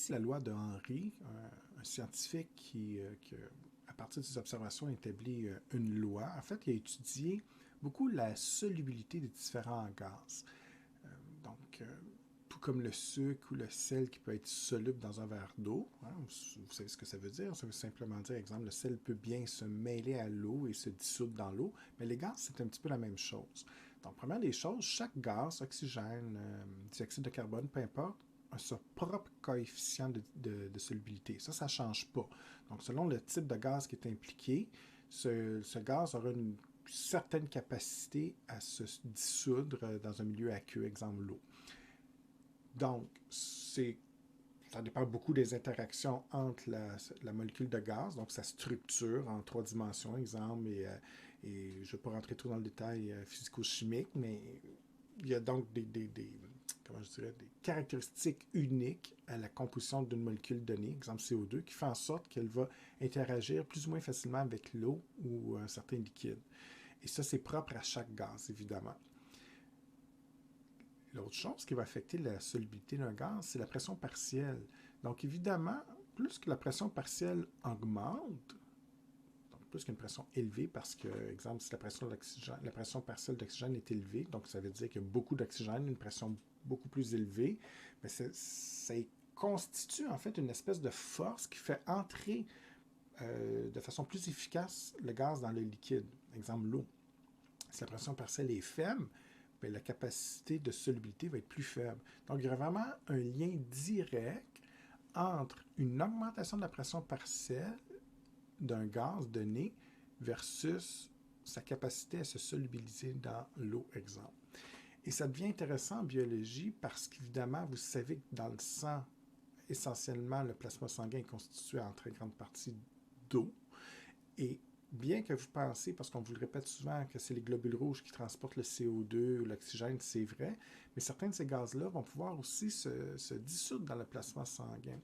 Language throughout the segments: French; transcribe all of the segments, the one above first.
ici la loi de Henry, un scientifique qui, à partir de ses observations, a établi une loi. En fait, il a étudié beaucoup la solubilité des différents gaz. Donc, tout comme le sucre ou le sel qui peut être soluble dans un verre d'eau. Hein, vous savez ce que ça veut dire? Ça veut simplement dire, exemple, le sel peut bien se mêler à l'eau et se dissoudre dans l'eau, mais les gaz, c'est un petit peu la même chose. Donc, première des choses, chaque gaz, oxygène, dioxyde de carbone, peu importe, a son propre coefficient de solubilité. Ça ne change pas. Donc, selon le type de gaz qui est impliqué, ce gaz aura une certaine capacité à se dissoudre dans un milieu aqueux, exemple l'eau. Donc, ça dépend beaucoup des interactions entre la molécule de gaz, donc sa structure en 3 dimensions, exemple, et je ne vais pas rentrer trop dans le détail physico-chimique, mais il y a donc comment je dirais, des caractéristiques uniques à la composition d'une molécule donnée, exemple CO2, qui fait en sorte qu'elle va interagir plus ou moins facilement avec l'eau ou un certain liquide. Et ça, c'est propre à chaque gaz, évidemment. L'autre chose qui va affecter la solubilité d'un gaz, c'est la pression partielle. Donc, évidemment, plus que la pression partielle augmente, donc plus qu'une pression élevée, parce que, exemple, si la pression partielle d'oxygène est élevée, donc ça veut dire qu'il y a beaucoup d'oxygène, une pression beaucoup plus élevée, mais ça constitue en fait une espèce de force qui fait entrer de façon plus efficace le gaz dans le liquide, exemple l'eau. Si la pression partielle est faible, bien, la capacité de solubilité va être plus faible. Donc, il y a vraiment un lien direct entre une augmentation de la pression partielle d'un gaz donné versus sa capacité à se solubiliser dans l'eau, exemple. Et ça devient intéressant en biologie parce qu'évidemment, vous savez que dans le sang, essentiellement, le plasma sanguin est constitué en très grande partie d'eau. Et bien que vous pensez, parce qu'on vous le répète souvent, que c'est les globules rouges qui transportent le CO2 ou l'oxygène, c'est vrai, mais certains de ces gaz-là vont pouvoir aussi se dissoudre dans le plasma sanguin.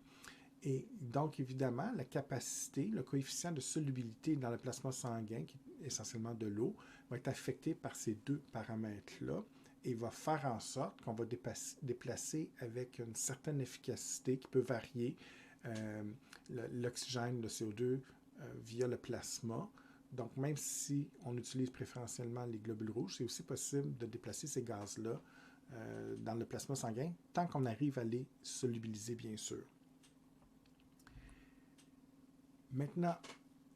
Et donc, évidemment, la capacité, le coefficient de solubilité dans le plasma sanguin, qui est essentiellement de l'eau, va être affecté par ces deux paramètres-là et va faire en sorte qu'on va déplacer avec une certaine efficacité qui peut varier l'oxygène, le CO2, via le plasma. Donc, même si on utilise préférentiellement les globules rouges, c'est aussi possible de déplacer ces gaz-là dans le plasma sanguin, tant qu'on arrive à les solubiliser, bien sûr. Maintenant,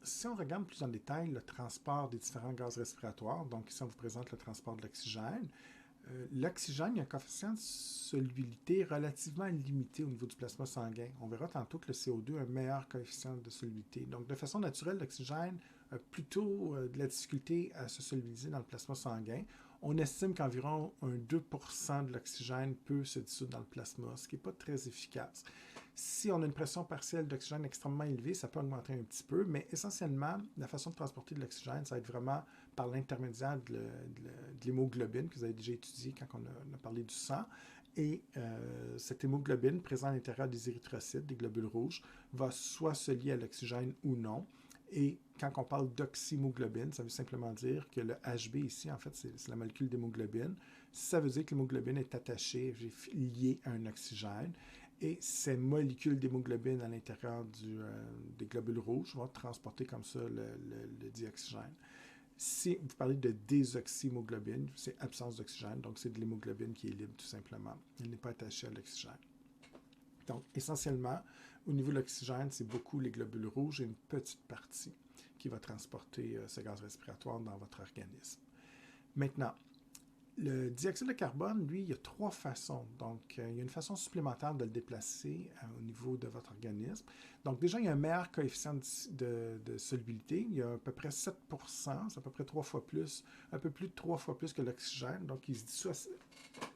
si on regarde plus en détail le transport des différents gaz respiratoires, donc ici on vous présente le transport de l'oxygène, l'oxygène, il y a un coefficient de solubilité relativement limité au niveau du plasma sanguin. On verra tantôt que le CO2 a un meilleur coefficient de solubilité. Donc, de façon naturelle, l'oxygène a plutôt de la difficulté à se solubiliser dans le plasma sanguin. On estime qu'environ un 2% de l'oxygène peut se dissoudre dans le plasma, ce qui n'est pas très efficace. Si on a une pression partielle d'oxygène extrêmement élevée, ça peut augmenter un petit peu, mais essentiellement, la façon de transporter de l'oxygène, ça va être vraiment par l'intermédiaire de l'hémoglobine que vous avez déjà étudié quand on a parlé du sang. Et cette hémoglobine, présente à l'intérieur des érythrocytes, des globules rouges, va soit se lier à l'oxygène ou non. Et quand on parle d'oxyhémoglobine, ça veut simplement dire que le HB ici, en fait, c'est la molécule d'hémoglobine. Ça veut dire que l'hémoglobine est attachée, liée à un oxygène. Et ces molécules d'hémoglobine à l'intérieur des globules rouges vont transporter comme ça le dioxygène. Si vous parlez de désoxyhémoglobine, c'est absence d'oxygène, donc c'est de l'hémoglobine qui est libre tout simplement. Elle n'est pas attachée à l'oxygène. Donc, essentiellement, au niveau de l'oxygène, c'est beaucoup les globules rouges et une petite partie qui va transporter ce gaz respiratoire dans votre organisme. Maintenant, le dioxyde de carbone, lui, il y a 3 façons. Donc, il y a une façon supplémentaire de le déplacer au niveau de votre organisme. Donc, déjà, il y a un meilleur coefficient de solubilité. Il y a à peu près 7%, c'est à peu près 3 fois plus, un peu plus de 3 fois plus que l'oxygène. Donc, il se dissout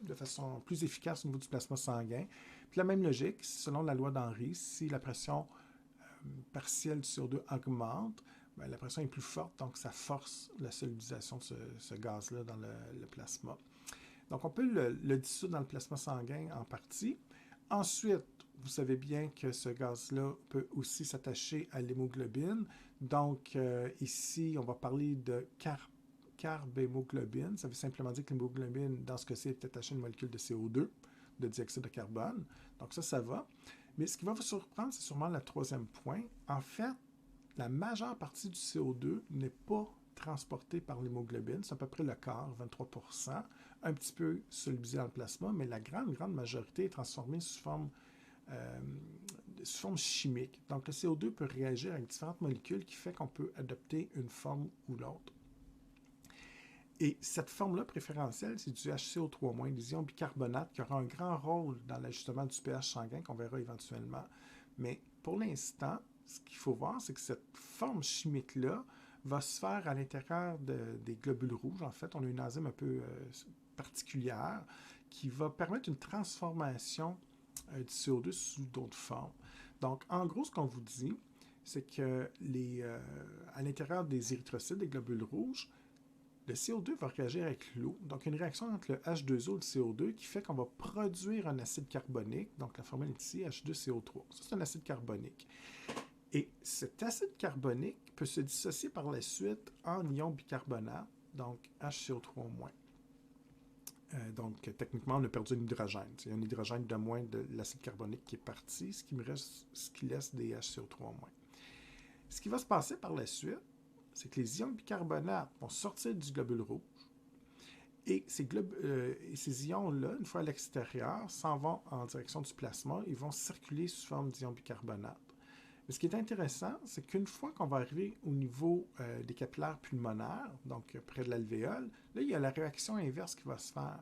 de façon plus efficace au niveau du plasma sanguin. Puis la même logique, selon la loi d'Henry, si la pression partielle du CO2 augmente, bien, la pression est plus forte, donc ça force la solubilisation de ce gaz-là dans le plasma. Donc, on peut le dissoudre dans le plasma sanguin en partie. Ensuite, vous savez bien que ce gaz-là peut aussi s'attacher à l'hémoglobine. Donc, ici, on va parler de carbhémoglobine. Ça veut simplement dire que l'hémoglobine, dans ce cas-ci, est attachée à une molécule de CO2, de dioxyde de carbone. Donc, ça va. Mais ce qui va vous surprendre, c'est sûrement le troisième point. En fait, la majeure partie du CO2 n'est pas transportée par l'hémoglobine. C'est à peu près le quart, 23%, un petit peu solubilisé dans le plasma, mais la grande majorité est transformée euh, sous forme chimique. Donc, le CO2 peut réagir avec différentes molécules qui fait qu'on peut adopter une forme ou l'autre. Et cette forme-là préférentielle, c'est du HCO3-, des ions bicarbonate, qui aura un grand rôle dans l'ajustement du pH sanguin qu'on verra éventuellement. Mais pour l'instant, ce qu'il faut voir, c'est que cette forme chimique-là va se faire à l'intérieur des globules rouges. En fait, on a une enzyme un peu particulière qui va permettre une transformation du CO2 sous d'autres formes. Donc, en gros, ce qu'on vous dit, c'est que à l'intérieur des érythrocytes, des globules rouges, le CO2 va réagir avec l'eau. Donc, une réaction entre le H2O et le CO2 qui fait qu'on va produire un acide carbonique. Donc, la formule est ici, H2CO3. Ça, c'est un acide carbonique. Et cet acide carbonique peut se dissocier par la suite en ion bicarbonate, donc HCO3-. Donc, techniquement, on a perdu un hydrogène. C'est un hydrogène de moins de l'acide carbonique qui est parti, ce qui laisse des HCO3-. Ce qui va se passer par la suite, c'est que les ions bicarbonate vont sortir du globule rouge et ces ions-là, une fois à l'extérieur, s'en vont en direction du plasma. Ils vont circuler sous forme d'ions bicarbonate. Mais ce qui est intéressant, c'est qu'une fois qu'on va arriver au niveau des capillaires pulmonaires, donc près de l'alvéole, là, il y a la réaction inverse qui va se faire.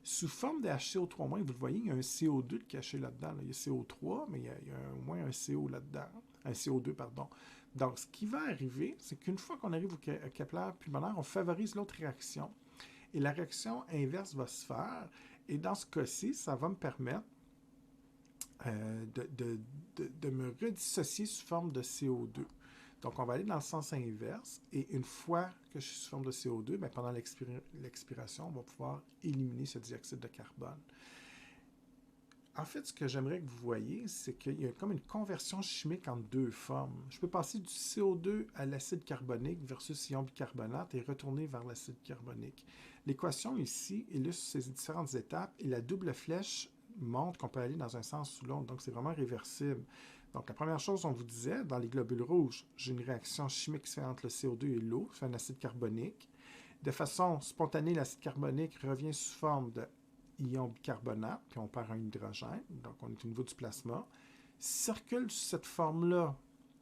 Sous forme de HCO3-, vous le voyez, il y a un CO2 caché là-dedans. Là. Il y a CO3, mais il y a au moins un CO là-dedans. Un CO2, pardon. Donc, ce qui va arriver, c'est qu'une fois qu'on arrive au capillaire pulmonaire, on favorise l'autre réaction. Et la réaction inverse va se faire. Et dans ce cas-ci, ça va me permettre de me redissocier sous forme de CO2. Donc, on va aller dans le sens inverse. Et une fois que je suis sous forme de CO2, bien, pendant l'expiration, on va pouvoir éliminer ce dioxyde de carbone. En fait, ce que j'aimerais que vous voyez, c'est qu'il y a comme une conversion chimique entre deux formes. Je peux passer du CO2 à l'acide carbonique versus ion bicarbonate et retourner vers l'acide carbonique. L'équation ici illustre ces différentes étapes et la double flèche montre qu'on peut aller dans un sens ou l'autre. Donc, c'est vraiment réversible. Donc, la première chose, on vous disait, dans les globules rouges, j'ai une réaction chimique qui se fait entre le CO2 et l'eau, c'est un acide carbonique. De façon spontanée, l'acide carbonique revient sous forme de ion bicarbonate, puis on perd un hydrogène, donc on est au niveau du plasma, circule sous cette forme-là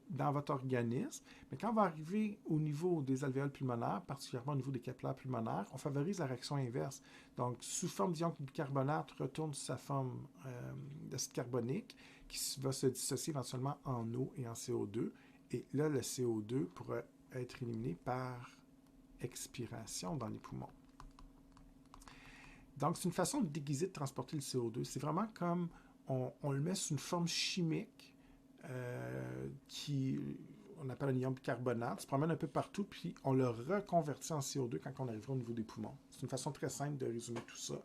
dans votre organisme, mais quand on va arriver au niveau des alvéoles pulmonaires, particulièrement au niveau des capillaires pulmonaires, on favorise la réaction inverse. Donc, sous forme d'ion bicarbonate, retourne sous sa forme d'acide carbonique, qui va se dissocier éventuellement en eau et en CO2, et là, le CO2 pourra être éliminé par expiration dans les poumons. Donc, c'est une façon déguisée de transporter le CO2. C'est vraiment comme on le met sous une forme chimique qui, on appelle un ion bicarbonate, se promène un peu partout, puis on le reconvertit en CO2 quand on arrivera au niveau des poumons. C'est une façon très simple de résumer tout ça.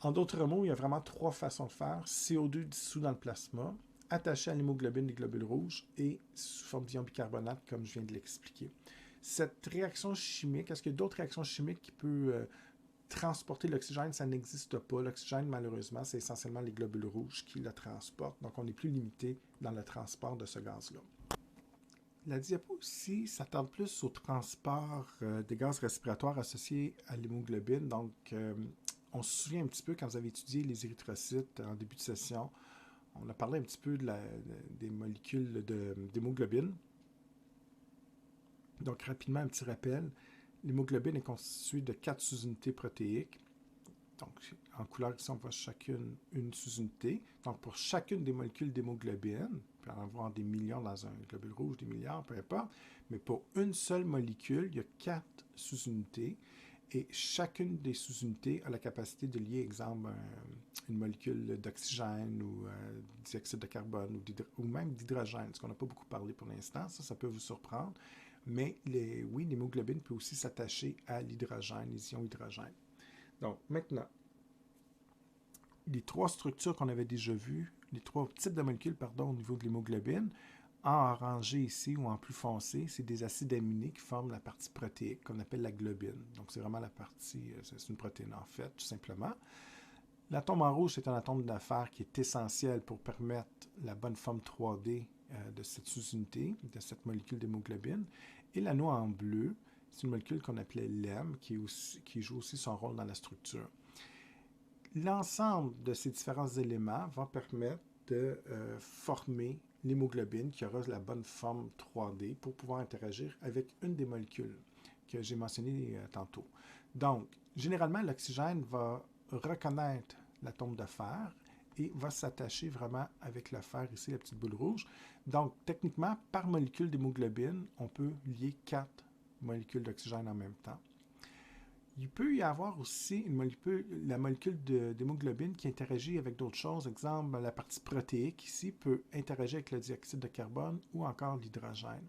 En d'autres mots, il y a vraiment trois façons de faire. CO2 dissous dans le plasma, attaché à l'hémoglobine des globules rouges et sous forme d'ion bicarbonate, comme je viens de l'expliquer. Cette réaction chimique, est-ce qu'il y a d'autres réactions chimiques qui peuvent transporter l'oxygène? Ça n'existe pas. L'oxygène, malheureusement, c'est essentiellement les globules rouges qui le transportent. Donc, on est plus limité dans le transport de ce gaz-là. La diapo aussi s'attarde plus au transport des gaz respiratoires associés à l'hémoglobine. Donc, on se souvient un petit peu quand vous avez étudié les érythrocytes en début de session, on a parlé un petit peu des molécules d'hémoglobine. Donc, rapidement, un petit rappel. L'hémoglobine est constituée de 4 sous-unités protéiques. Donc, en couleur, ici, on voit chacune une sous-unité. Donc, pour chacune des molécules d'hémoglobine, il peut y en avoir des millions dans un globule rouge, des milliards, peu importe, mais pour une seule molécule, il y a 4 sous-unités. Et chacune des sous-unités a la capacité de lier, exemple, une molécule d'oxygène ou dioxyde de carbone ou même d'hydrogène, ce qu'on n'a pas beaucoup parlé pour l'instant. Ça peut vous surprendre. Mais oui, l'hémoglobine peut aussi s'attacher à l'hydrogène, les ions hydrogène. Donc, maintenant, les trois structures qu'on avait déjà vues, les trois types de molécules, pardon, au niveau de l'hémoglobine, en orangé ici ou en plus foncé, c'est des acides aminés qui forment la partie protéique qu'on appelle la globine. Donc, c'est vraiment la partie, c'est une protéine en fait, tout simplement. L'atome en rouge, c'est un atome d'affaires qui est essentiel pour permettre la bonne forme 3D de cette sous-unité, de cette molécule d'hémoglobine. Et l'anneau en bleu, c'est une molécule qu'on appelait l'hème, qui joue aussi son rôle dans la structure. L'ensemble de ces différents éléments va permettre de former l'hémoglobine qui aura la bonne forme 3D pour pouvoir interagir avec une des molécules que j'ai mentionnées tantôt. Donc, généralement, l'oxygène va reconnaître l'atome de fer et va s'attacher vraiment avec le fer, ici, la petite boule rouge. Donc, techniquement, par molécule d'hémoglobine, on peut lier 4 molécules d'oxygène en même temps. Il peut y avoir aussi la molécule d'hémoglobine qui interagit avec d'autres choses. Exemple, la partie protéique ici peut interagir avec le dioxyde de carbone ou encore l'hydrogène.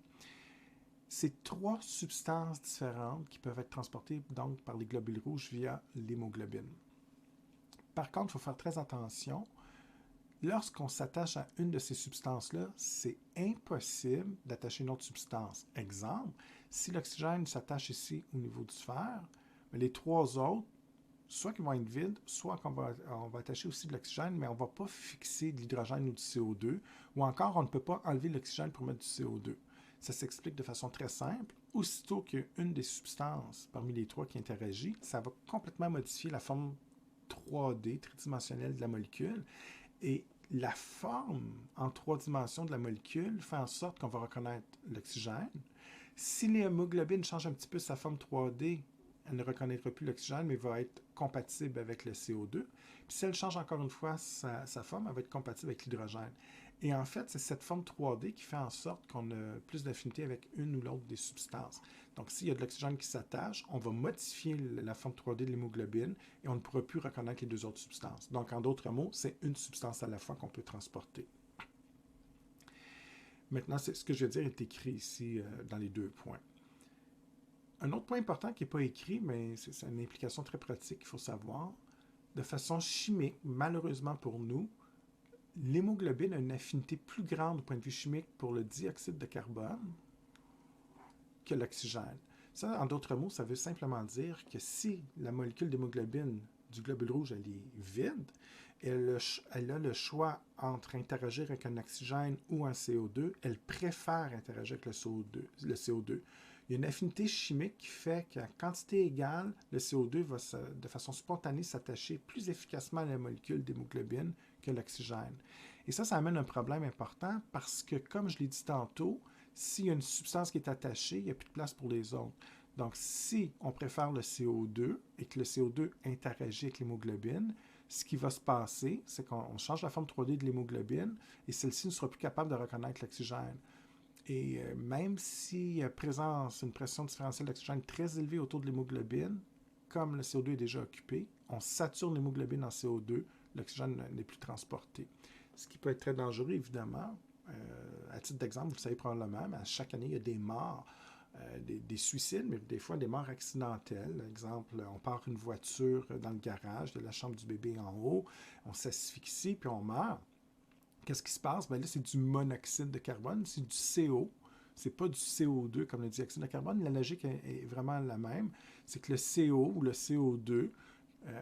C'est 3 substances différentes qui peuvent être transportées donc par les globules rouges via l'hémoglobine. Par contre, il faut faire très attention. Lorsqu'on s'attache à une de ces substances-là, c'est impossible d'attacher une autre substance. Exemple, si l'oxygène s'attache ici au niveau du fer, les 3 autres, soit qu'ils vont être vides, soit qu'on va attacher aussi de l'oxygène, mais on ne va pas fixer de l'hydrogène ou du CO2, ou encore on ne peut pas enlever l'oxygène pour mettre du CO2. Ça s'explique de façon très simple. Aussitôt qu'il y a une des substances parmi les 3 qui interagit, ça va complètement modifier la forme 3D, tridimensionnelle de la molécule. Et la forme en 3 dimensions de la molécule fait en sorte qu'on va reconnaître l'oxygène. Si l'hémoglobine change un petit peu sa forme 3D, elle ne reconnaîtra plus l'oxygène, mais va être compatible avec le CO2. Puis si elle change encore une fois sa forme, elle va être compatible avec l'hydrogène. Et en fait, c'est cette forme 3D qui fait en sorte qu'on a plus d'affinité avec une ou l'autre des substances. Donc, s'il y a de l'oxygène qui s'attache, on va modifier la forme 3D de l'hémoglobine et on ne pourra plus reconnaître les 2 autres substances. Donc, en d'autres mots, c'est une substance à la fois qu'on peut transporter. Maintenant, ce que je vais dire est écrit ici dans les 2 points. Un autre point important qui n'est pas écrit, mais c'est une implication très pratique qu'il faut savoir. De façon chimique, malheureusement pour nous, l'hémoglobine a une affinité plus grande du point de vue chimique pour le dioxyde de carbone que l'oxygène. Ça, en d'autres mots, ça veut simplement dire que si la molécule d'hémoglobine du globule rouge elle est vide, elle a le choix entre interagir avec un oxygène ou un CO2, elle préfère interagir avec le CO2. Il y a une affinité chimique qui fait qu'à quantité égale, le CO2 va de façon spontanée s'attacher plus efficacement à la molécule d'hémoglobine que l'oxygène. Et ça amène un problème important parce que, comme je l'ai dit tantôt, s'il y a une substance qui est attachée, il n'y a plus de place pour les autres. Donc, si on préfère le CO2 et que le CO2 interagit avec l'hémoglobine, ce qui va se passer, c'est qu'on change la forme 3D de l'hémoglobine et celle-ci ne sera plus capable de reconnaître l'oxygène. Et même s'il y a présence une pression différentielle d'oxygène très élevée autour de l'hémoglobine, comme le CO2 est déjà occupé, on sature l'hémoglobine en CO2, l'oxygène n'est plus transporté. Ce qui peut être très dangereux, évidemment. À titre d'exemple, vous le savez probablement, mais à chaque année, il y a des morts, des suicides, mais des fois des morts accidentelles. Exemple, on part une voiture dans le garage de la chambre du bébé en haut, on s'asphyxie, puis on meurt. Qu'est-ce qui se passe? Bien là, c'est du monoxyde de carbone, c'est du CO. C'est pas du CO2 comme le dioxyde de carbone. La logique est vraiment la même. C'est que le CO ou le CO2,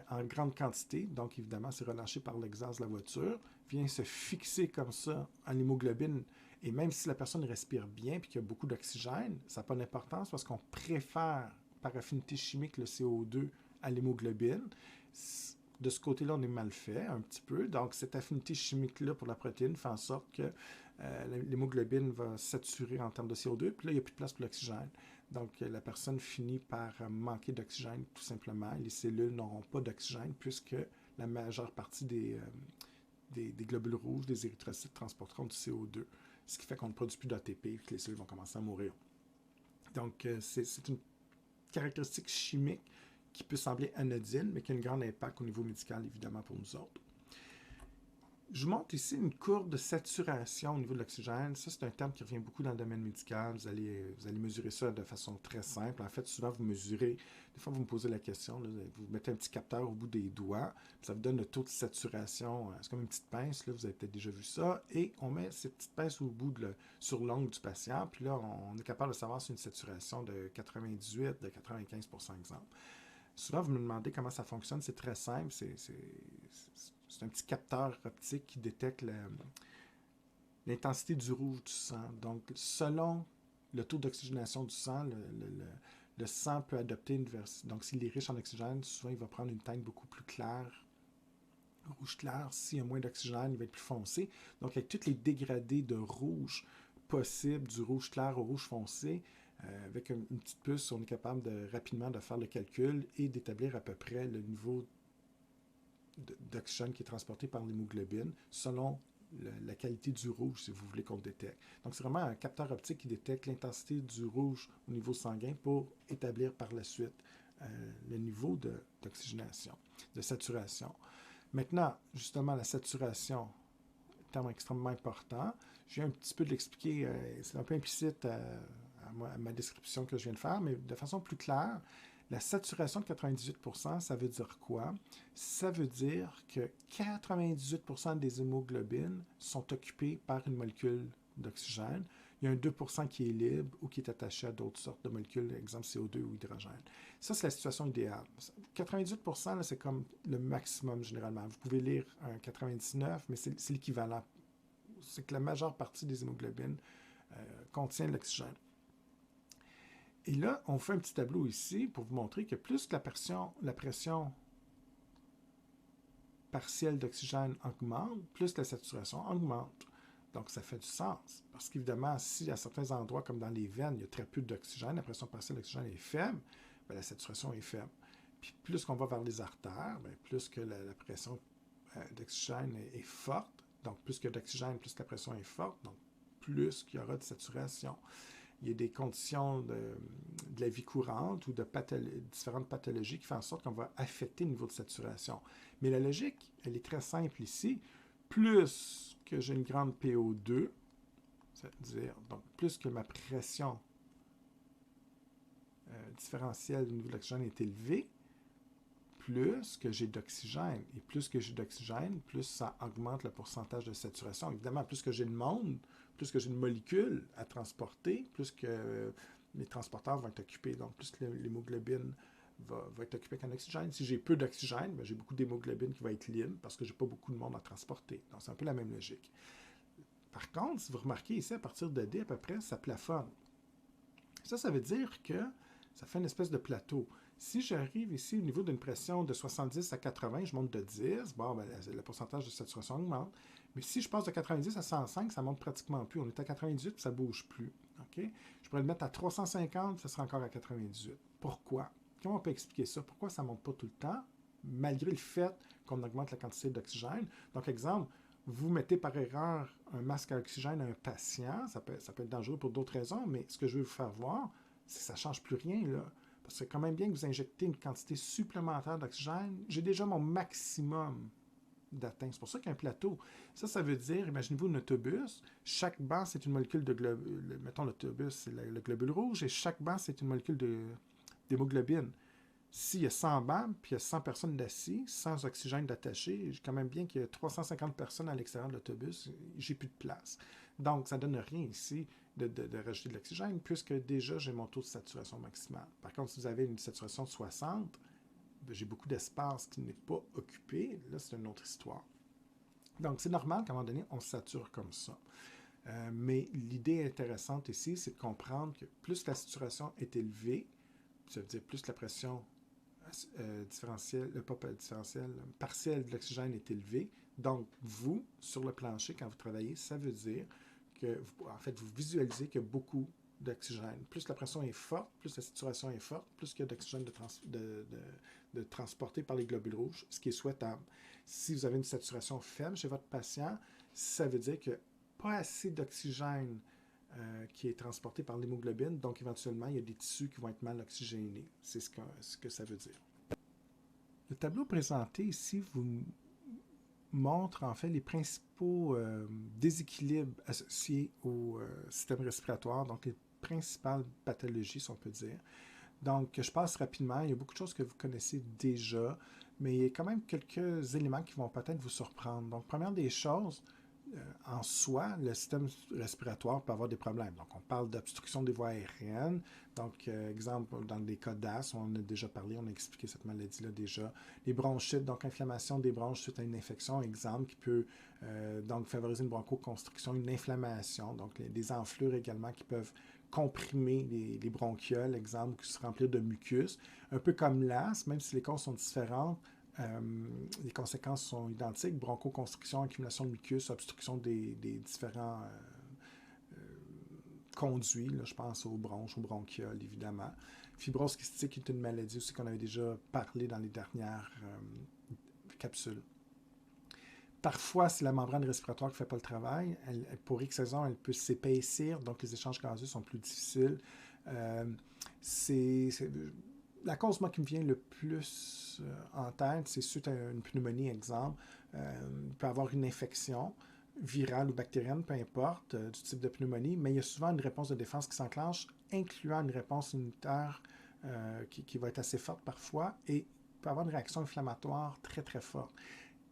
en grande quantité, donc évidemment, c'est relâché par l'exhaust de la voiture, vient se fixer comme ça en l'hémoglobine. Et même si la personne respire bien et qu'il y a beaucoup d'oxygène, ça n'a pas d'importance parce qu'on préfère, par affinité chimique, le CO2 à l'hémoglobine. De ce côté-là, on est mal fait un petit peu. Donc, cette affinité chimique-là pour la protéine fait en sorte que l'hémoglobine va saturer en termes de CO2, puis là, il n'y a plus de place pour l'oxygène. Donc, la personne finit par manquer d'oxygène, tout simplement. Les cellules n'auront pas d'oxygène puisque la majeure partie des globules rouges, des érythrocytes, transporteront du CO2, ce qui fait qu'on ne produit plus d'ATP et que les cellules vont commencer à mourir. Donc, c'est une caractéristique chimique qui peut sembler anodine, mais qui a un grand impact au niveau médical, évidemment, pour nous autres. Je vous montre ici une courbe de saturation au niveau de l'oxygène. Ça, c'est un terme qui revient beaucoup dans le domaine médical. Vous allez mesurer ça de façon très simple. En fait, souvent, vous mesurez, des fois, vous me posez la question, là, vous mettez un petit capteur au bout des doigts, puis ça vous donne le taux de saturation. C'est comme une petite pince, là, vous avez peut-être déjà vu ça, et on met cette petite pince au bout sur l'ongle du patient, puis là, on est capable de savoir si c'est une saturation de 98, de 95%, exemple. Souvent, vous me demandez comment ça fonctionne. C'est très simple. C'est un petit capteur optique qui détecte l'intensité du rouge du sang. Donc, selon le taux d'oxygénation du sang, le sang peut adopter une version. Donc, s'il est riche en oxygène, souvent, il va prendre une teinte beaucoup plus claire, rouge clair. S'il y a moins d'oxygène, il va être plus foncé. Donc, avec tous les dégradés de rouge possibles, du rouge clair au rouge foncé, avec une petite puce, on est capable rapidement de faire le calcul et d'établir à peu près le niveau d'oxygène qui est transporté par l'hémoglobine selon la qualité du rouge, si vous voulez qu'on le détecte. Donc, c'est vraiment un capteur optique qui détecte l'intensité du rouge au niveau sanguin pour établir par la suite le niveau d'oxygénation, de saturation. Maintenant, justement, la saturation, terme extrêmement important. Je viens un petit peu de l'expliquer, c'est un peu implicite à ma description que je viens de faire, mais de façon plus claire, la saturation de 98%, ça veut dire quoi? Ça veut dire que 98% des hémoglobines sont occupées par une molécule d'oxygène. Il y a un 2% qui est libre ou qui est attaché à d'autres sortes de molécules, exemple CO2 ou hydrogène. Ça, c'est la situation idéale. 98%, là, c'est comme le maximum généralement. Vous pouvez lire un 99, mais c'est l'équivalent. C'est que la majeure partie des hémoglobines contient de l'oxygène. Et là, on fait un petit tableau ici pour vous montrer que plus que la pression partielle d'oxygène augmente, plus la saturation augmente. Donc, ça fait du sens. Parce qu'évidemment, si à certains endroits, comme dans les veines, il y a très peu d'oxygène, la pression partielle d'oxygène est faible, bien, la saturation est faible. Puis plus qu'on va vers les artères, bien, plus que la pression d'oxygène est forte. Donc, plus qu'il y a d'oxygène, plus que la pression est forte. Donc, plus qu'il y aura de saturation. Il y a des conditions de la vie courante ou de différentes pathologies qui font en sorte qu'on va affecter le niveau de saturation. Mais la logique, elle est très simple ici. Plus que j'ai une grande PO2, c'est-à-dire donc plus que ma pression différentielle au niveau de l'oxygène est élevée, plus que j'ai d'oxygène. Et plus que j'ai d'oxygène, plus ça augmente le pourcentage de saturation. Évidemment, plus que j'ai de monde, plus que j'ai une molécule à transporter, plus que les transporteurs vont être occupés. Donc, plus que l'hémoglobine va être occupée avec un oxygène. Si j'ai peu d'oxygène, ben, j'ai beaucoup d'hémoglobine qui va être libre parce que j'ai pas beaucoup de monde à transporter. Donc, c'est un peu la même logique. Par contre, si vous remarquez ici, à partir de D à peu près, ça plafonne. Ça veut dire que ça fait une espèce de plateau. Si j'arrive ici au niveau d'une pression de 70 à 80, je monte de 10, bon, ben, le pourcentage de saturation augmente. Mais si je passe de 90 à 105, ça monte pratiquement plus. On est à 98 et ça ne bouge plus. Okay? Je pourrais le mettre à 350, ça sera encore à 98. Pourquoi? Comment on peut expliquer ça? Pourquoi ça ne monte pas tout le temps, malgré le fait qu'on augmente la quantité d'oxygène? Donc, exemple, vous mettez par erreur un masque à oxygène à un patient, ça peut être dangereux pour d'autres raisons, mais ce que je veux vous faire voir, c'est que ça ne change plus rien, là. Parce que quand même bien que vous injectez une quantité supplémentaire d'oxygène, j'ai déjà mon maximum d'atteint. C'est pour ça qu'il y a un plateau. Ça veut dire, imaginez-vous un autobus, chaque banc, c'est une molécule de globule. Mettons l'autobus, c'est le globule rouge, et chaque banc, c'est une molécule d'hémoglobine. S'il y a 100 bancs, puis il y a 100 personnes d'assis, sans oxygène d'attaché, j'ai quand même bien qu'il y a 350 personnes à l'extérieur de l'autobus, j'ai plus de place. Donc, ça ne donne rien ici de rajouter de l'oxygène, puisque déjà, j'ai mon taux de saturation maximale. Par contre, si vous avez une saturation de 60, j'ai beaucoup d'espace qui n'est pas occupé. Là, c'est une autre histoire. Donc, c'est normal qu'à un moment donné, on sature comme ça. Mais l'idée intéressante ici, c'est de comprendre que plus la saturation est élevée, ça veut dire plus la pression partielle de l'oxygène est élevée. Donc, vous, sur le plancher, quand vous travaillez, ça veut dire que, vous visualisez qu'il y a beaucoup d'oxygène. Plus la pression est forte, plus la saturation est forte, plus il y a d'oxygène de transporté par les globules rouges, ce qui est souhaitable. Si vous avez une saturation faible chez votre patient, ça veut dire que pas assez d'oxygène qui est transporté par l'hémoglobine, donc éventuellement, il y a des tissus qui vont être mal oxygénés. C'est ce que ça veut dire. Le tableau présenté ici vous montre en fait les principaux déséquilibres associés au système respiratoire, donc les principales pathologies, si on peut dire. Donc, je passe rapidement. Il y a beaucoup de choses que vous connaissez déjà, mais il y a quand même quelques éléments qui vont peut-être vous surprendre. Donc, première des choses, en soi, le système respiratoire peut avoir des problèmes. Donc, on parle d'obstruction des voies aériennes. Donc, exemple, dans les cas d'asthme, on en a déjà parlé, on a expliqué cette maladie-là déjà. Les bronchites, donc inflammation des bronches suite à une infection, exemple, qui peut donc favoriser une bronchoconstriction, une inflammation. Donc, des enflures également qui peuvent comprimer les bronchioles, exemple, qui se remplissent de mucus. Un peu comme l'asthme, même si les causes sont différentes, les conséquences sont identiques, bronchoconstriction, accumulation de mucus, obstruction des différents conduits, là, je pense aux bronches, aux bronchioles, évidemment. Fibrose kystique est une maladie aussi qu'on avait déjà parlé dans les dernières capsules. Parfois, c'est la membrane respiratoire qui ne fait pas le travail. Pour X raison, elle peut s'épaissir, donc les échanges gazeux sont plus difficiles. C'est la cause, moi, qui me vient le plus en tête, c'est suite à une pneumonie, exemple. Il peut y avoir une infection virale ou bactérienne, peu importe, du type de pneumonie, mais il y a souvent une réponse de défense qui s'enclenche, incluant une réponse immunitaire qui va être assez forte parfois, et il peut y avoir une réaction inflammatoire très, très forte.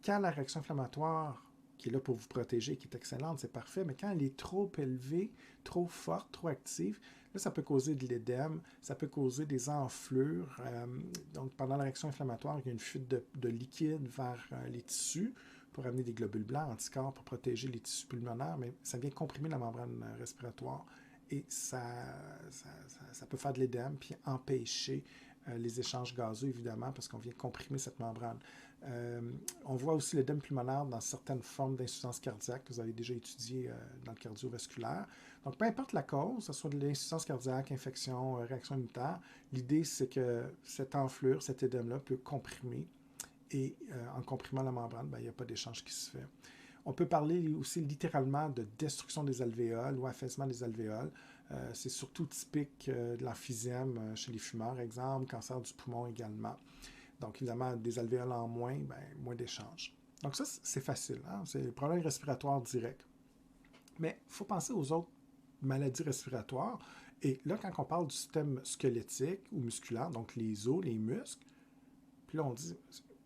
Quand la réaction inflammatoire, qui est là pour vous protéger, qui est excellente, c'est parfait, mais quand elle est trop élevée, trop forte, trop active, là, ça peut causer de l'édème, ça peut causer des enflures. Donc, pendant la réaction inflammatoire, il y a une fuite de liquide vers les tissus pour amener des globules blancs, anticorps pour protéger les tissus pulmonaires, mais ça vient comprimer la membrane respiratoire et ça peut faire de l'édème puis empêcher les échanges gazeux, évidemment, parce qu'on vient comprimer cette membrane. On voit aussi l'édème pulmonaire dans certaines formes d'insuffisance cardiaque que vous avez déjà étudiées dans le cardiovasculaire. Donc, peu importe la cause, que ce soit de l'insuffisance cardiaque, infection, réaction immunitaire, l'idée, c'est que cette enflure, cet édème-là peut comprimer et en comprimant la membrane, il n'y a pas d'échange qui se fait. On peut parler aussi littéralement de destruction des alvéoles ou affaissement des alvéoles. C'est surtout typique de l'emphysème chez les fumeurs, exemple, cancer du poumon également. Donc, évidemment, des alvéoles en moins, moins d'échanges. Donc ça, c'est facile. Hein? C'est le problème respiratoire direct. Mais il faut penser aux autres maladies respiratoires. Et là, quand on parle du système squelettique ou musculaire, donc les os, les muscles, puis là, on dit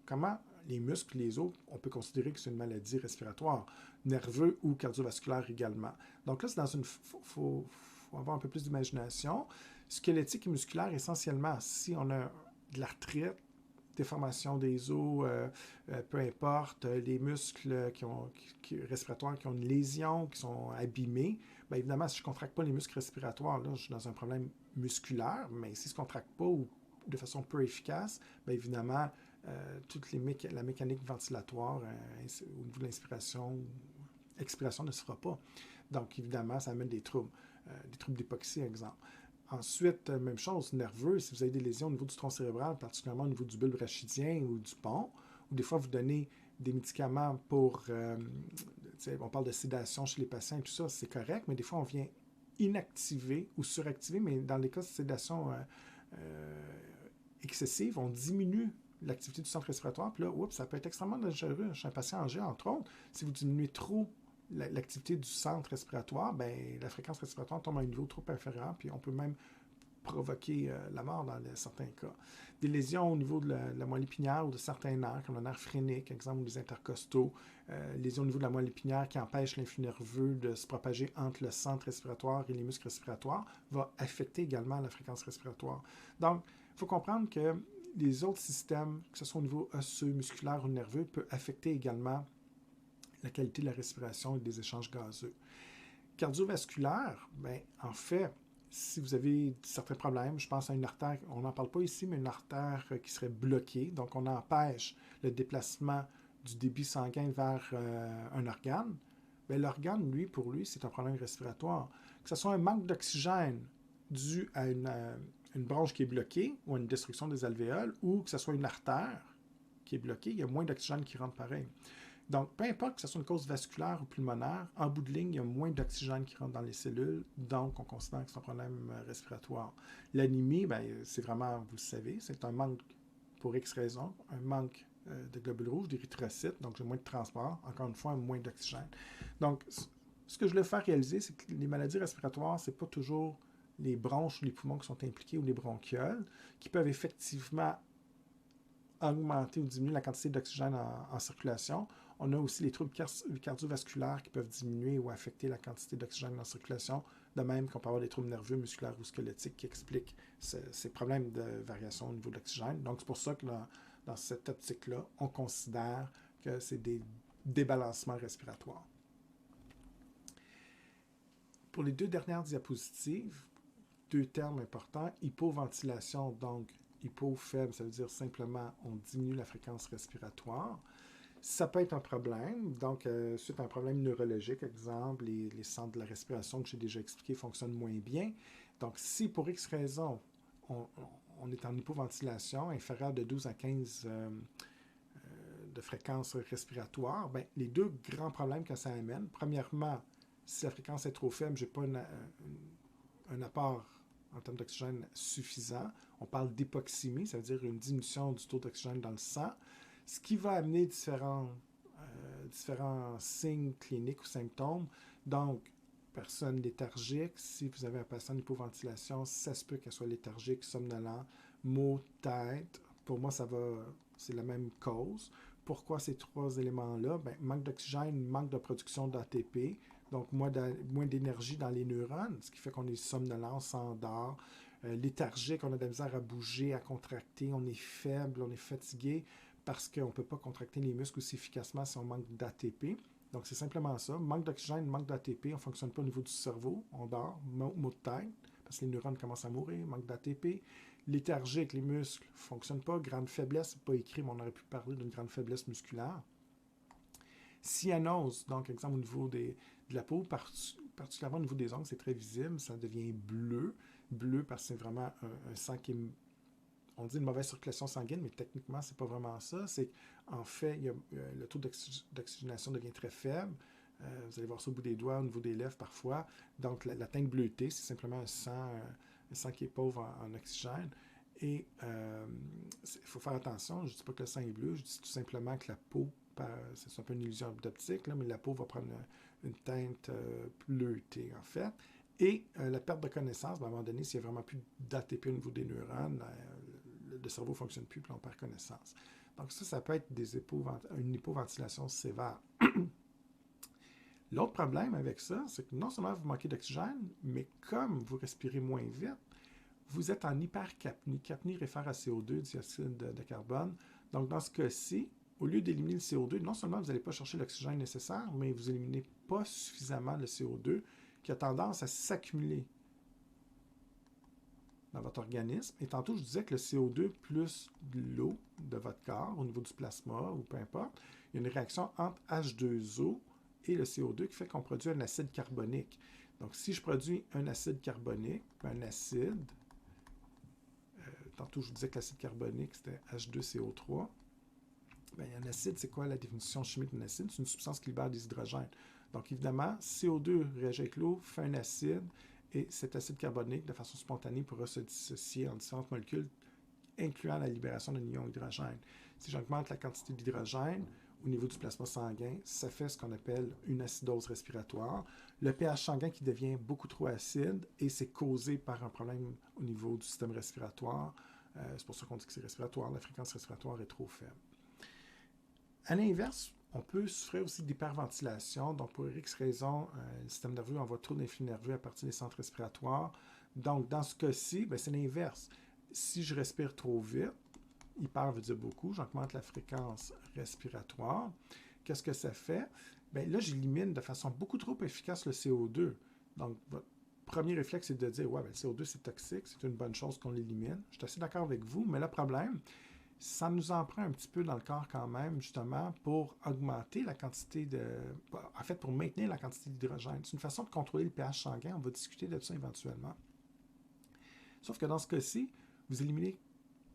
comment les muscles, les os, on peut considérer que c'est une maladie respiratoire, nerveux ou cardiovasculaire également. Donc là, c'est dans une... faut avoir un peu plus d'imagination. Squelettique et musculaire, essentiellement, si on a de l'arthrite, déformation des os, peu importe, les muscles respiratoires qui ont une lésion, qui sont abîmés, évidemment, si je ne contracte pas les muscles respiratoires, là, je suis dans un problème musculaire, mais si je ne contracte pas ou de façon peu efficace, évidemment, toute la mécanique ventilatoire au niveau de l'inspiration, expiration ne se fera pas. Donc, évidemment, ça amène des troubles d'hypoxie, exemple. Ensuite, même chose, nerveux, si vous avez des lésions au niveau du tronc cérébral, particulièrement au niveau du bulbe rachidien ou du pont, ou des fois vous donnez des médicaments pour, on parle de sédation chez les patients et tout ça, c'est correct, mais des fois on vient inactiver ou suractiver, mais dans les cas de sédation excessive, on diminue l'activité du centre respiratoire, puis là, ça peut être extrêmement dangereux chez un patient âgé, entre autres, si vous diminuez trop l'activité du centre respiratoire, la fréquence respiratoire tombe à un niveau trop inférieur, puis on peut même provoquer la mort dans certains cas. Des lésions au niveau de la moelle épinière ou de certains nerfs, comme le nerf phrénique, exemple les intercostaux, lésions au niveau de la moelle épinière qui empêchent l'influx nerveux de se propager entre le centre respiratoire et les muscles respiratoires, va affecter également la fréquence respiratoire. Donc, il faut comprendre que les autres systèmes, que ce soit au niveau osseux, musculaire ou nerveux, peuvent affecter également la qualité de la respiration et des échanges gazeux. Cardiovasculaire, en fait, si vous avez certains problèmes, je pense à une artère, on n'en parle pas ici, mais une artère qui serait bloquée, donc on empêche le déplacement du débit sanguin vers un organe, l'organe, pour lui, c'est un problème respiratoire. Que ce soit un manque d'oxygène dû à une bronche qui est bloquée ou à une destruction des alvéoles, ou que ce soit une artère qui est bloquée, il y a moins d'oxygène qui rentre pareil. Donc, peu importe que ce soit une cause vasculaire ou pulmonaire, en bout de ligne, il y a moins d'oxygène qui rentre dans les cellules, donc on considère que c'est un problème respiratoire. L'anémie, c'est vraiment, vous le savez, c'est un manque, pour X raisons, un manque de globules rouges, d'érythrocytes, donc j'ai moins de transport, encore une fois, moins d'oxygène. Donc, ce que je voulais faire réaliser, c'est que les maladies respiratoires, c'est pas toujours les bronches ou les poumons qui sont impliqués ou les bronchioles, qui peuvent effectivement augmenter ou diminuer la quantité d'oxygène en circulation. On a aussi les troubles cardiovasculaires qui peuvent diminuer ou affecter la quantité d'oxygène dans la circulation, de même qu'on peut avoir des troubles nerveux, musculaires ou squelettiques qui expliquent ces problèmes de variation au niveau de l'oxygène. Donc, c'est pour ça que dans cette optique-là, on considère que c'est des débalancements respiratoires. Pour les 2 dernières diapositives, 2 termes importants, hypoventilation, donc hypo faible, ça veut dire simplement on diminue la fréquence respiratoire. Ça peut être un problème, donc suite à un problème neurologique, exemple, les centres de la respiration que j'ai déjà expliqué fonctionnent moins bien. Donc, si pour X raison, on est en hypoventilation inférieure de 12 à 15 de fréquence respiratoire, bien, les 2 grands problèmes que ça amène, premièrement, si la fréquence est trop faible, je n'ai pas un apport en termes d'oxygène suffisant. On parle d'hypoxémie, ça veut dire une diminution du taux d'oxygène dans le sang, ce qui va amener différents signes cliniques ou symptômes. Donc, personne léthargique, si vous avez un patient en hypoventilation, ça se peut qu'elle soit léthargique, somnolent, maux, tête. Pour moi, c'est la même cause. Pourquoi ces 3 éléments-là? Bien, manque d'oxygène, manque de production d'ATP, donc moins d'énergie dans les neurones, ce qui fait qu'on est somnolent, on s'endort, léthargique, on a de la misère à bouger, à contracter, on est faible, on est fatigué parce qu'on ne peut pas contracter les muscles aussi efficacement si on manque d'ATP. Donc, c'est simplement ça. Manque d'oxygène, manque d'ATP, on ne fonctionne pas au niveau du cerveau, on dort, maux de tête, parce que les neurones commencent à mourir, manque d'ATP. Léthargique, les muscles ne fonctionnent pas, grande faiblesse, ce n'est pas écrit, mais on aurait pu parler d'une grande faiblesse musculaire. Cyanose, donc exemple au niveau de la peau, particulièrement au niveau des ongles, c'est très visible, ça devient bleu parce que c'est vraiment un sang qui est, on dit une mauvaise circulation sanguine, mais techniquement, c'est pas vraiment ça. C'est qu'en fait, le taux d'oxygénation devient très faible. Vous allez voir ça au bout des doigts, au niveau des lèvres parfois. Donc, la teinte bleutée, c'est simplement un sang qui est pauvre en oxygène. Et il faut faire attention, je ne dis pas que le sang est bleu, je dis tout simplement que la peau, c'est un peu une illusion d'optique, mais la peau va prendre une teinte bleutée, en fait. Et la perte de connaissance, à un moment donné, s'il n'y a vraiment plus d'ATP au niveau des neurones, le cerveau ne fonctionne plus, puis on perd connaissance. Donc ça peut être une hypoventilation sévère. L'autre problème avec ça, c'est que non seulement vous manquez d'oxygène, mais comme vous respirez moins vite, vous êtes en hypercapnie. Capnie réfère à CO2, dioxyde de carbone. Donc dans ce cas-ci, au lieu d'éliminer le CO2, non seulement vous n'allez pas chercher l'oxygène nécessaire, mais vous n'éliminez pas suffisamment le CO2 qui a tendance à s'accumuler dans votre organisme. Et tantôt, je disais que le CO2 plus l'eau de votre corps, au niveau du plasma ou peu importe, il y a une réaction entre H2O et le CO2 qui fait qu'on produit un acide carbonique. Donc, si je produis un acide carbonique, un acide, tantôt je vous disais que l'acide carbonique, c'était H2CO3. Bien, un acide, c'est quoi la définition chimique d'un acide? C'est une substance qui libère des hydrogènes. Donc, évidemment, CO2 réagit avec l'eau, fait un acide, et cet acide carbonique, de façon spontanée, pourra se dissocier en différentes molécules, incluant la libération d'un ion hydrogène. Si j'augmente la quantité d'hydrogène au niveau du plasma sanguin, ça fait ce qu'on appelle une acidose respiratoire. Le pH sanguin qui devient beaucoup trop acide, et c'est causé par un problème au niveau du système respiratoire. C'est pour ça qu'on dit que c'est respiratoire. La fréquence respiratoire est trop faible. À l'inverse, on peut souffrir aussi d'hyperventilation. Donc, pour X raison, le système nerveux envoie trop d'influx nerveux à partir des centres respiratoires. Donc, dans ce cas-ci, c'est l'inverse. Si je respire trop vite, hyper veut dire beaucoup, j'augmente la fréquence respiratoire. Qu'est-ce que ça fait? Bien, là, j'élimine de façon beaucoup trop efficace le CO2. Donc, votre premier réflexe, c'est de dire, ouais, le CO2, c'est toxique, c'est une bonne chose qu'on l'élimine. Je suis assez d'accord avec vous, mais le problème, ça nous en prend un petit peu dans le corps quand même, justement, pour augmenter la quantité en fait, pour maintenir la quantité d'hydrogène. C'est une façon de contrôler le pH sanguin. On va discuter de ça éventuellement. Sauf que dans ce cas-ci, vous éliminez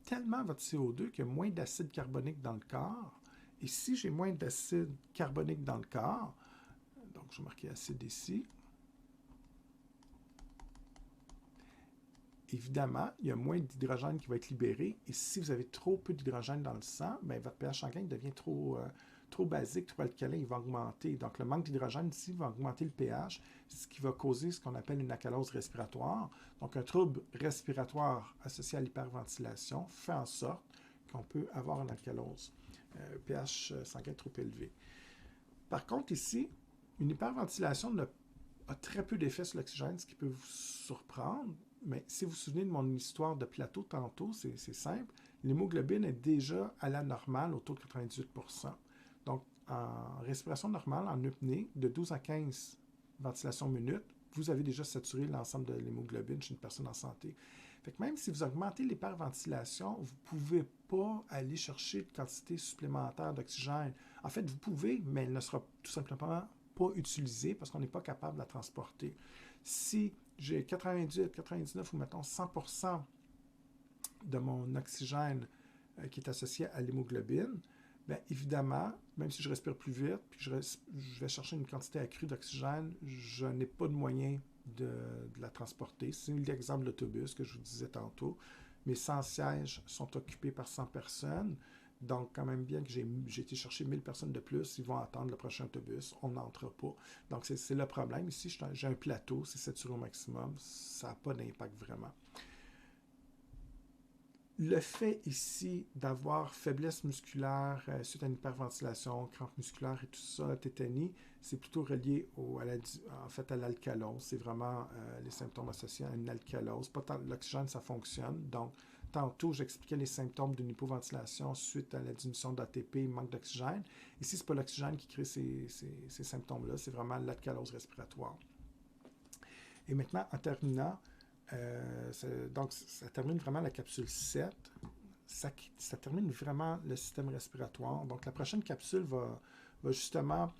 tellement votre CO2 qu'il y a moins d'acide carbonique dans le corps. Et si j'ai moins d'acide carbonique dans le corps, donc je vais marquer acide ici, évidemment, il y a moins d'hydrogène qui va être libéré. Et si vous avez trop peu d'hydrogène dans le sang, bien, votre pH sanguin devient trop basique, trop alcalin, il va augmenter. Donc, le manque d'hydrogène ici va augmenter le pH, ce qui va causer ce qu'on appelle une acalose respiratoire. Donc, un trouble respiratoire associé à l'hyperventilation fait en sorte qu'on peut avoir une alcalose, pH sanguin trop élevé. Par contre, ici, une hyperventilation a très peu d'effet sur l'oxygène, ce qui peut vous surprendre. Mais si vous vous souvenez de mon histoire de plateau tantôt, c'est simple. L'hémoglobine est déjà à la normale au taux de 98%. Donc, en respiration normale, en apnée, de 12 à 15 ventilations minutes, vous avez déjà saturé l'ensemble de l'hémoglobine chez une personne en santé. Fait que même si vous augmentez l'hyperventilation, vous ne pouvez pas aller chercher de quantité supplémentaire d'oxygène. En fait, vous pouvez, mais elle ne sera tout simplement pas utilisée parce qu'on n'est pas capable de la transporter. Si j'ai 98, 99 ou mettons 100% de mon oxygène qui est associé à l'hémoglobine, bien évidemment, même si je respire plus vite, puis je vais chercher une quantité accrue d'oxygène, je n'ai pas de moyen de la transporter. C'est l'exemple de l'autobus que je vous disais tantôt. Mes 100 sièges sont occupés par 100 personnes. Donc, quand même bien que j'ai été chercher 1000 personnes de plus, ils vont attendre le prochain autobus. On n'entre pas. Donc, c'est le problème. Ici, j'ai un plateau, c'est saturé au maximum. Ça n'a pas d'impact vraiment. Le fait ici d'avoir faiblesse musculaire suite à une hyperventilation, crampe musculaire et tout ça, tétanie, c'est plutôt relié à l'alcalose. C'est vraiment les symptômes associés à une alcalose. Pas tant l'oxygène, ça fonctionne. Donc, tantôt, j'expliquais les symptômes d'une hypoventilation suite à la diminution d'ATP, manque d'oxygène. Ici, ce n'est pas l'oxygène qui crée ces symptômes-là, c'est vraiment l'alcalose respiratoire. Et maintenant, en terminant, donc, ça termine vraiment la capsule 7. Ça termine vraiment le système respiratoire. Donc, la prochaine capsule va justement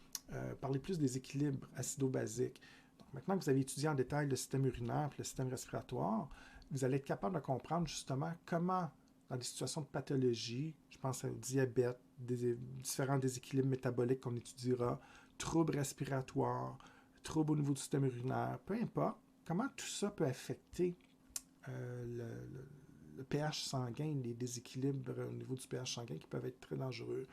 parler plus des équilibres acido-basiques. Donc, maintenant que vous avez étudié en détail le système urinaire et le système respiratoire, vous allez être capable de comprendre justement comment, dans des situations de pathologie, je pense au diabète, différents déséquilibres métaboliques qu'on étudiera, troubles respiratoires, troubles au niveau du système urinaire, peu importe, comment tout ça peut affecter le pH sanguin, les déséquilibres au niveau du pH sanguin qui peuvent être très dangereux.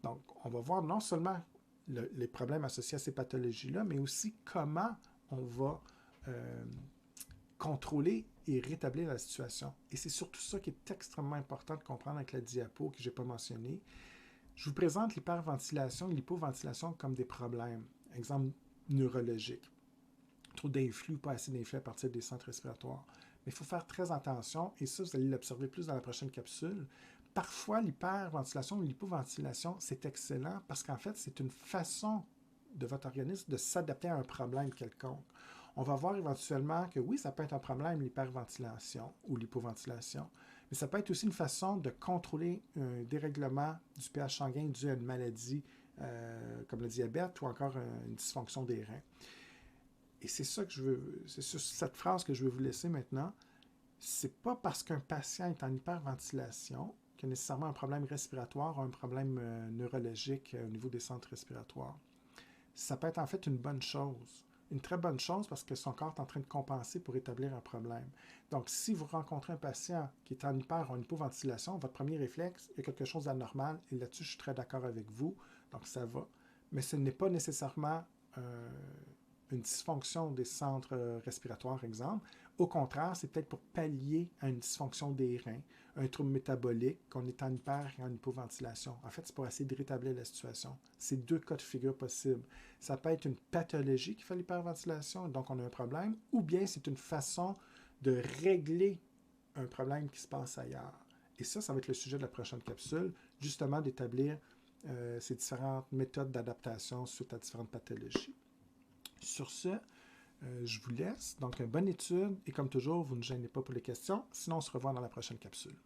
Donc, on va voir non seulement les problèmes associés à ces pathologies-là, mais aussi comment on va contrôler et rétablir la situation. Et c'est surtout ça qui est extrêmement important de comprendre avec la diapo que je n'ai pas mentionné. Je vous présente l'hyperventilation et l'hypoventilation comme des problèmes. Exemple neurologique. Trop d'influx, pas assez d'influx à partir des centres respiratoires. Mais il faut faire très attention, et ça, vous allez l'observer plus dans la prochaine capsule. Parfois, l'hyperventilation ou l'hypoventilation, c'est excellent parce qu'en fait, c'est une façon de votre organisme de s'adapter à un problème quelconque. On va voir éventuellement que oui, ça peut être un problème, l'hyperventilation ou l'hypoventilation, mais ça peut être aussi une façon de contrôler un dérèglement du pH sanguin dû à une maladie comme le diabète ou encore une dysfonction des reins. Et c'est ça que c'est sur cette phrase que je veux vous laisser maintenant. C'est pas parce qu'un patient est en hyperventilation qu'il a nécessairement un problème respiratoire ou un problème neurologique au niveau des centres respiratoires. Ça peut être en fait une bonne chose. Une très bonne chose parce que son corps est en train de compenser pour établir un problème. Donc, si vous rencontrez un patient qui est en hyper ou en hypoventilation, votre premier réflexe est quelque chose d'anormal et là-dessus, je suis très d'accord avec vous. Donc, ça va. Mais ce n'est pas nécessairement une dysfonction des centres respiratoires, exemple. Au contraire, c'est peut-être pour pallier à une dysfonction des reins, un trouble métabolique, qu'on est en hyper et en hypoventilation. En fait, c'est pour essayer de rétablir la situation. C'est deux cas de figure possibles. Ça peut être une pathologie qui fait l'hyperventilation, donc on a un problème, ou bien c'est une façon de régler un problème qui se passe ailleurs. Et ça va être le sujet de la prochaine capsule, justement d'établir ces différentes méthodes d'adaptation suite à différentes pathologies. Sur ce, je vous laisse. Donc, bonne étude et comme toujours, vous ne gênez pas pour les questions. Sinon, on se revoit dans la prochaine capsule.